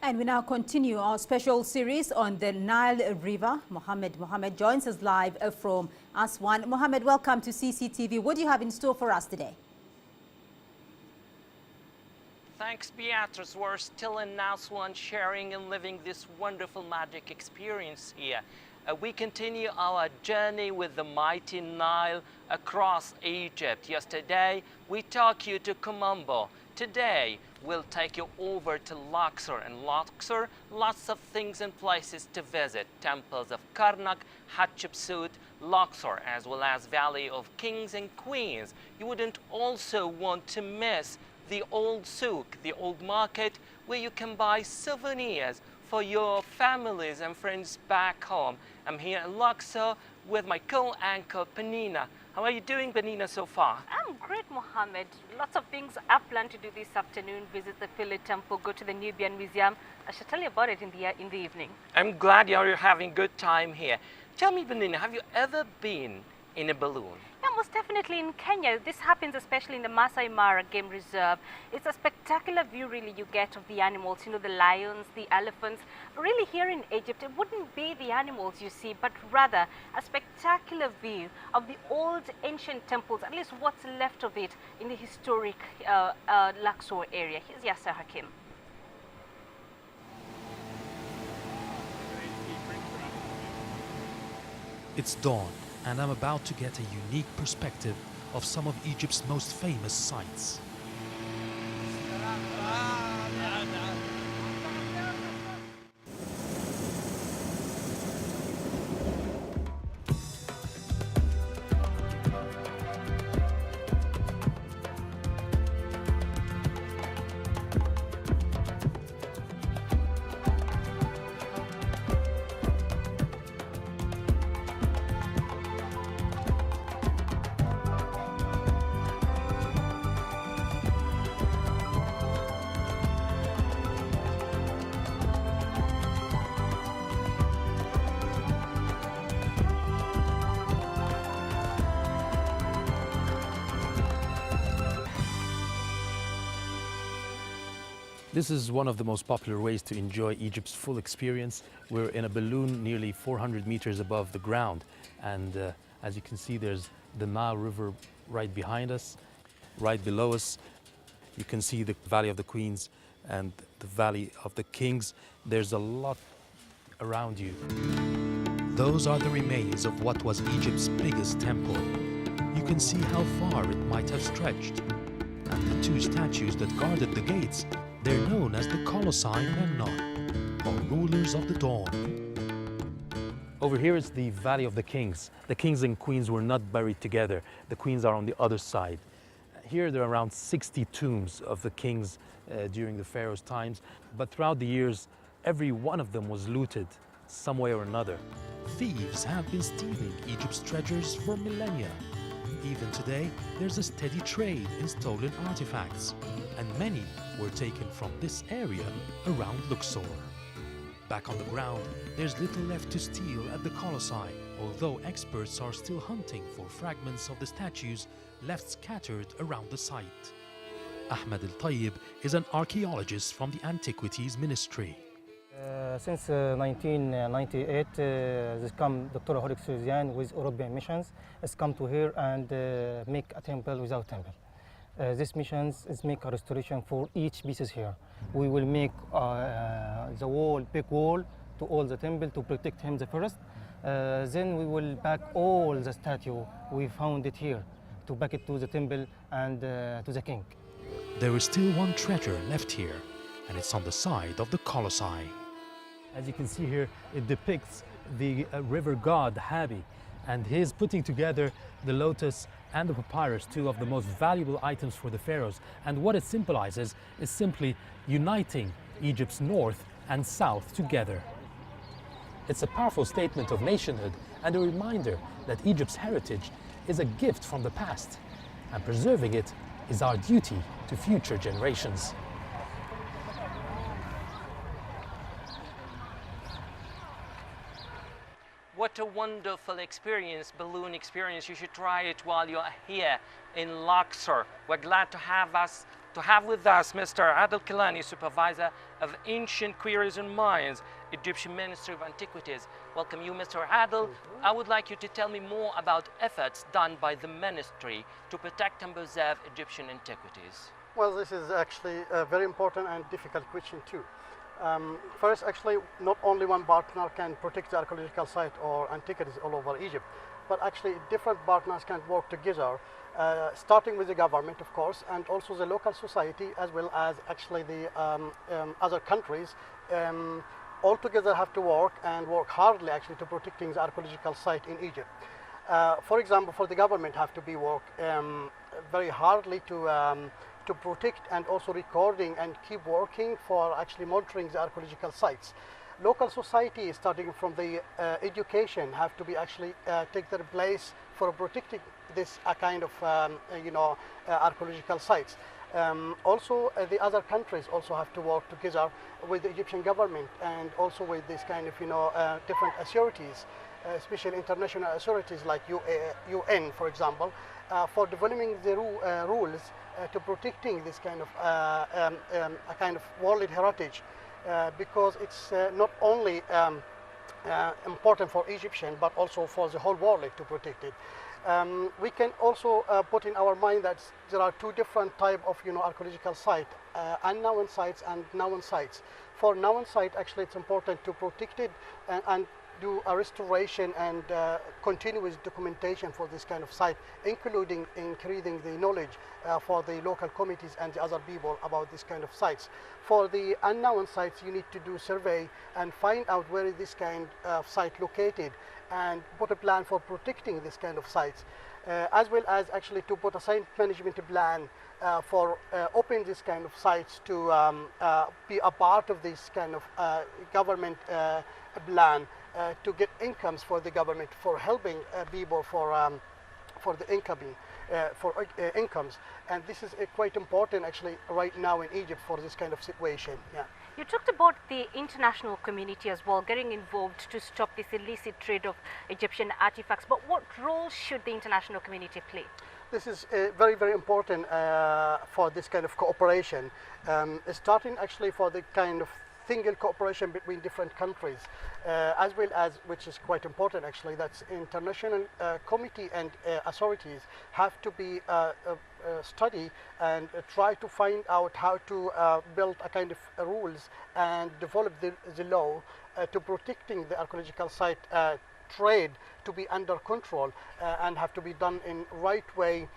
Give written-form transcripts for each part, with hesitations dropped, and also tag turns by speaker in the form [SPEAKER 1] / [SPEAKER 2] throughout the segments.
[SPEAKER 1] And we now continue our special series on the Nile River. Mohammed joins us live from Aswan. Mohammed, welcome to CCTV. What do you have in store for us today?
[SPEAKER 2] Thanks, Beatrice. We're still in Aswan, sharing and living this wonderful magic experience here. We continue our journey with the mighty Nile across Egypt. Yesterday, we took you to Komombo. Today, we'll take you over to Luxor. And Luxor, lots of things and places to visit. Temples of Karnak, Hatshepsut, Luxor, as well as Valley of Kings and Queens. You wouldn't also want to miss the old souk, the old market, where you can buy souvenirs for your families and friends back home. I'm here in Luxor with my co-anchor, Penina. How are you doing, Penina, so far?
[SPEAKER 3] I'm great, Mohammed. Lots of things I plan to do this afternoon. Visit the Philae Temple, go to the Nubian Museum. I shall tell you about it in the evening.
[SPEAKER 2] I'm glad you're having a good time here. Tell me, Penina, have you ever been in a balloon?
[SPEAKER 3] Yeah, most definitely in Kenya. This happens especially in the Masai Mara Game Reserve. It's a spectacular view really you get of the animals, you know, the lions, the elephants. Really here in Egypt, it wouldn't be the animals you see, but rather a spectacular view of the old ancient temples, at least what's left of it in the historic Luxor area. Here's Yasser Hakim.
[SPEAKER 4] It's dawn, and I'm about to get a unique perspective of some of Egypt's most famous sites. This is one of the most popular ways to enjoy Egypt's full experience. We're in a balloon nearly 400 meters above the ground. And as you can see, there's the Nile River right behind us. Right below us, you can see the Valley of the Queens and the Valley of the Kings. There's a lot around you. Those are the remains of what was Egypt's biggest temple. You can see how far it might have stretched. And the two statues that guarded the gates, they're known as the Colossi Memnon, or rulers of the dawn. Over here is the Valley of the Kings. The kings and queens were not buried together. The queens are on the other side. Here there are around 60 tombs of the kings during the pharaoh's times, but throughout the years, every one of them was looted some way or another. Thieves have been stealing Egypt's treasures for millennia. Even today, there's a steady trade in stolen artifacts, and many were taken from this area around Luxor. Back on the ground, there's little left to steal at the Colossi, although experts are still hunting for fragments of the statues left scattered around the site. Ahmed Al-Tayyib is an archaeologist from the Antiquities Ministry.
[SPEAKER 5] Since 1998, this come Dr. Horik Suzian with European missions has come to here and make a temple without temple. This mission is make a restoration for each pieces here. We will make the wall, big wall to all the temple to protect him the first. Then we will back all the statue we found it here to back it to the temple and to the king.
[SPEAKER 4] There is still one treasure left here, and it's on the side of the Colossi.
[SPEAKER 6] As you can see here, it depicts the river god Habi, and he's putting together the lotus and the papyrus, two of the most valuable items for the pharaohs. And what it symbolizes is simply uniting Egypt's north and south together. It's a powerful statement of nationhood and a reminder that Egypt's heritage is a gift from the past, and preserving it is our duty to future generations.
[SPEAKER 2] What a wonderful experience, balloon experience. You should try it while you're here in Luxor. We're glad to have us to have with us Mr. Adel Kilani, Supervisor of Ancient Quarries and Mines, Egyptian Ministry of Antiquities. Welcome you, Mr. Adel. I would like you to tell me more about efforts done by the ministry to protect and preserve Egyptian antiquities.
[SPEAKER 7] Well, this is actually a very important and difficult question too. First, actually, not only one partner can protect the archaeological site or antiquities all over Egypt, but actually different partners can work together, starting with the government, of course, and also the local society, as well as actually the other countries. All together have to work and work hardly actually to protecting the archaeological site in Egypt. For example, for the government have to be work very hardly to protect and also recording and keep working for actually monitoring the archaeological sites. Local society, starting from the education, have to be actually take their place for protecting this kind of archaeological sites. Also, the other countries also have to work together with the Egyptian government and also with this kind of different authorities, especially international authorities like UN, for example, for developing the rules to protecting this kind of a kind of world heritage. Because it's not only important for Egyptian, but also for the whole world to protect it. We can also put in our mind that there are two different types of archaeological sites, unknown sites and known sites. For known site, actually, it's important to protect it and do a restoration and continuous documentation for this kind of site, including increasing the knowledge for the local committees and the other people about this kind of sites. For the unknown sites, you need to do survey and find out where is this kind of site located and put a plan for protecting this kind of sites, as well as actually to put a site management plan for opening this kind of sites to be a part of this kind of government plan to get incomes for the government, for helping people for the incoming incomes. And this is quite important actually right now in Egypt for this kind of situation. Yeah.
[SPEAKER 3] You talked about the international community as well, getting involved to stop this illicit trade of Egyptian artifacts. But what role should the international community play?
[SPEAKER 7] This is very, very important for this kind of cooperation, starting actually for the kind of single cooperation between different countries, as well as, which is quite important actually, that's international committee and authorities have to be study and try to find out how to build a kind of rules and develop the law to protecting the archaeological site trade to be under control and have to be done in right way,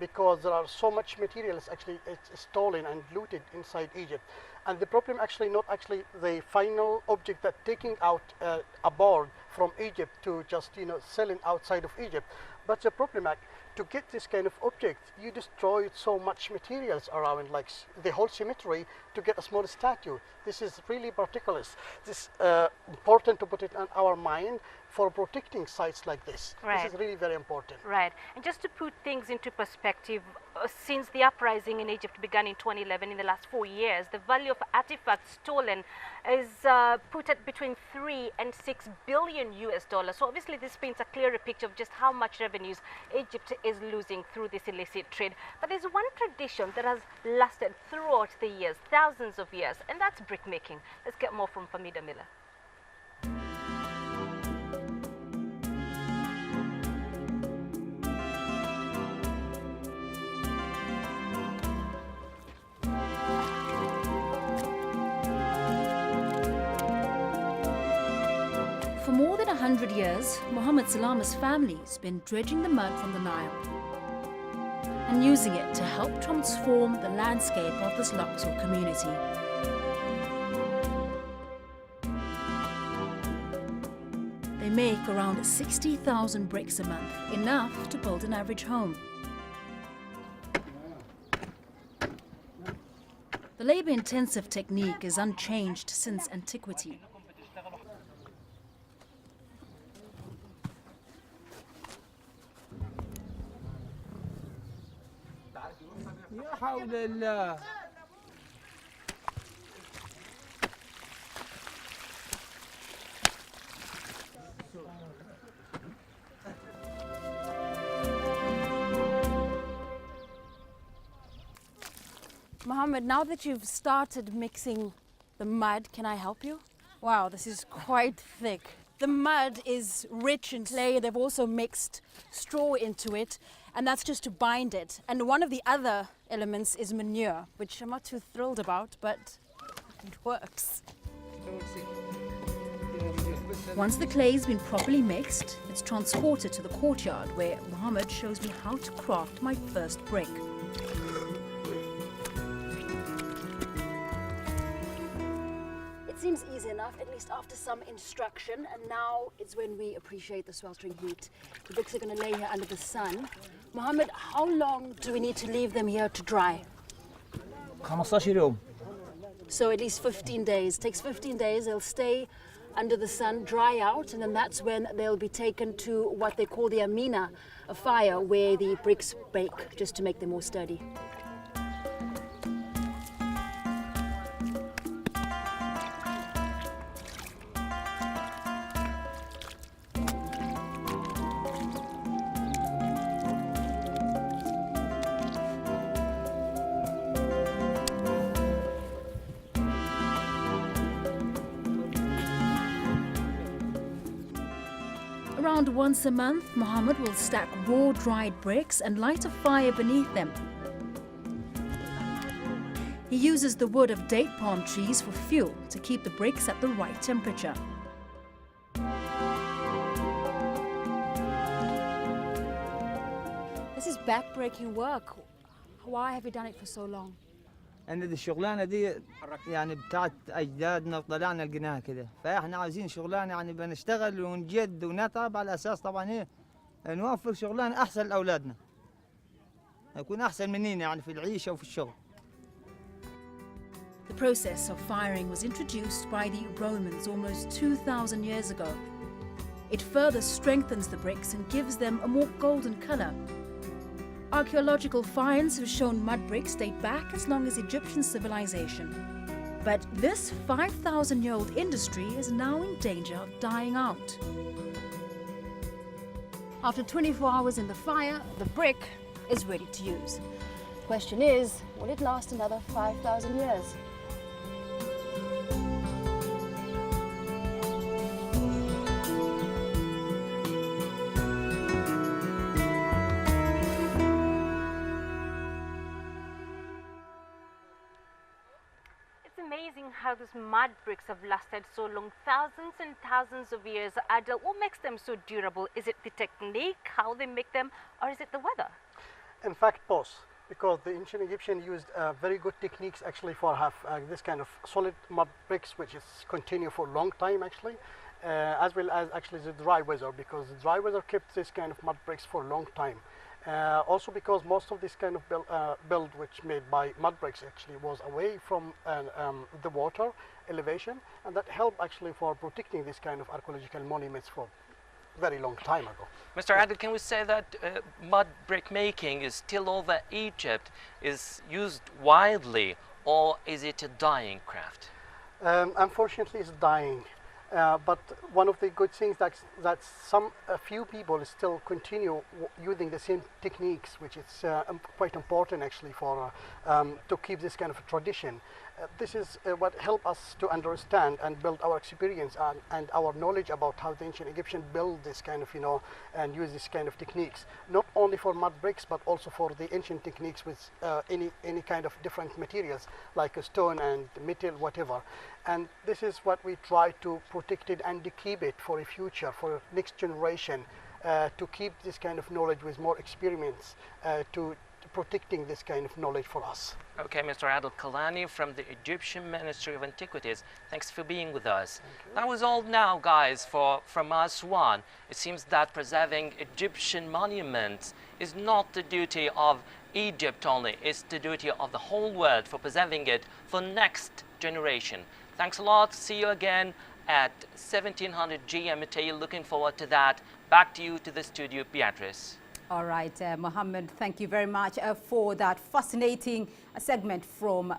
[SPEAKER 7] because there are so much materials actually it's stolen and looted inside Egypt. And the problem actually not actually the final object that taking out aboard from Egypt to just selling outside of Egypt, but the problem to get this kind of object, you destroy so much materials around, like the whole cemetery, to get a small statue. This is really particular. This important to put it on our mind for protecting sites like this.
[SPEAKER 3] Right.
[SPEAKER 7] This is really very important.
[SPEAKER 3] Right. And just to put things into perspective, since the uprising in Egypt began in 2011, in the last 4 years, the value of artifacts stolen is put at between 3 and 6 billion US dollars. So obviously this paints a clearer picture of just how much revenues Egypt is losing through this illicit trade. But there's one tradition that has lasted throughout the years, thousands of years, and that's brickmaking. Let's get more from Fahmida Miller.
[SPEAKER 8] For more than 100 years, Mohammed Salama's family's been dredging the mud from the Nile and using it to help transform the landscape of this Luxor community. They make around 60,000 bricks a month, enough to build an average home. The labor-intensive technique is unchanged since antiquity. Mohammed, now that you've started mixing the mud, can I help you? Wow, this is quite thick. The mud is rich in clay. They've also mixed straw into it, and that's just to bind it. And one of the other elements is manure, which I'm not too thrilled about, but it works. Once the clay's been properly mixed, it's transported to the courtyard where Mohammed shows me how to craft my first brick. It seems easy enough, at least after some instruction, and now it's when we appreciate the sweltering heat. The bricks are going to lay here under the sun. Mohammed, how long do we need to leave them here to dry?
[SPEAKER 9] 15 يوم.
[SPEAKER 8] So at least 15 days. It takes 15 days, they'll stay under the sun, dry out, and then that's when they'll be taken to what they call the amina, a fire where the bricks bake just to make them more sturdy. Around once a month, Mohammed will stack raw dried bricks and light a fire beneath them. He uses the wood of date palm trees for fuel to keep the bricks at the right temperature. This is back-breaking work. Why have you done it for so long?
[SPEAKER 9] ان الشغلانه دي يعني بتاعت اجدادنا وطلعنا لقيناها كده، فاحنا عايزين شغلانه يعني بنشتغل ونجد ونتعب على اساس طبعا ايه نوفر شغلانه احسن لاولادنا. يكون احسن مننا يعني في العيشه وفي الشغل.
[SPEAKER 8] The process of firing was introduced by the Romans almost 2,000 years ago. It further strengthens the bricks and gives them a more golden color. Archaeological finds have shown mud bricks date back as long as Egyptian civilization. But this 5,000-year-old industry is now in danger of dying out. After 24 hours in the fire, the brick is ready to use. The question is, will it last another 5,000 years?
[SPEAKER 3] Amazing how these mud bricks have lasted so long, thousands and thousands of years. Adil, what makes them so durable? Is it the technique, how they make them, or is it the weather?
[SPEAKER 7] In fact, both, because the ancient Egyptians used very good techniques actually for have this kind of solid mud bricks, which is continue for a long time actually, as well as actually the dry weather, because the dry weather kept this kind of mud bricks for a long time. Also because most of this kind of build which made by mud bricks actually was away from the water elevation, and that helped actually for protecting this kind of archaeological monuments for very long time ago.
[SPEAKER 2] Mr. Adil, can we say that mud brick making is still over Egypt, is used widely, or is it a dying craft?
[SPEAKER 7] Unfortunately, it's dying. But one of the good things that a few people still continue using the same techniques, which is quite important actually for to keep this kind of a tradition. This is what help us to understand and build our experience and our knowledge about how the ancient Egyptians build this kind of, and use this kind of techniques, not only for mud bricks, but also for the ancient techniques with any kind of different materials like a stone and metal, whatever. And this is what we try to protect it and to keep it for a future, for next generation, to keep this kind of knowledge with more experiments, to protecting this kind of knowledge for us.
[SPEAKER 2] Okay, Mr. Adil Kalani from the Egyptian Ministry of Antiquities, thanks for being with us. That was all now, guys, from us one. It seems that preserving Egyptian monuments is not the duty of Egypt only, it's the duty of the whole world for preserving it for next generation. Thanks a lot. See you again at 1700 GMT. Looking forward to that. Back to you to the studio, Beatrice.
[SPEAKER 1] All right, Mohammed, thank you very much for that fascinating segment from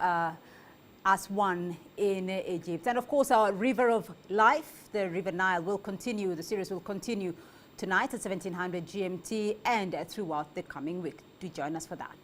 [SPEAKER 1] Aswan in Egypt. And of course, our River of Life, the River Nile, will continue. The series will continue tonight at 1700 GMT and throughout the coming week. Do join us for that.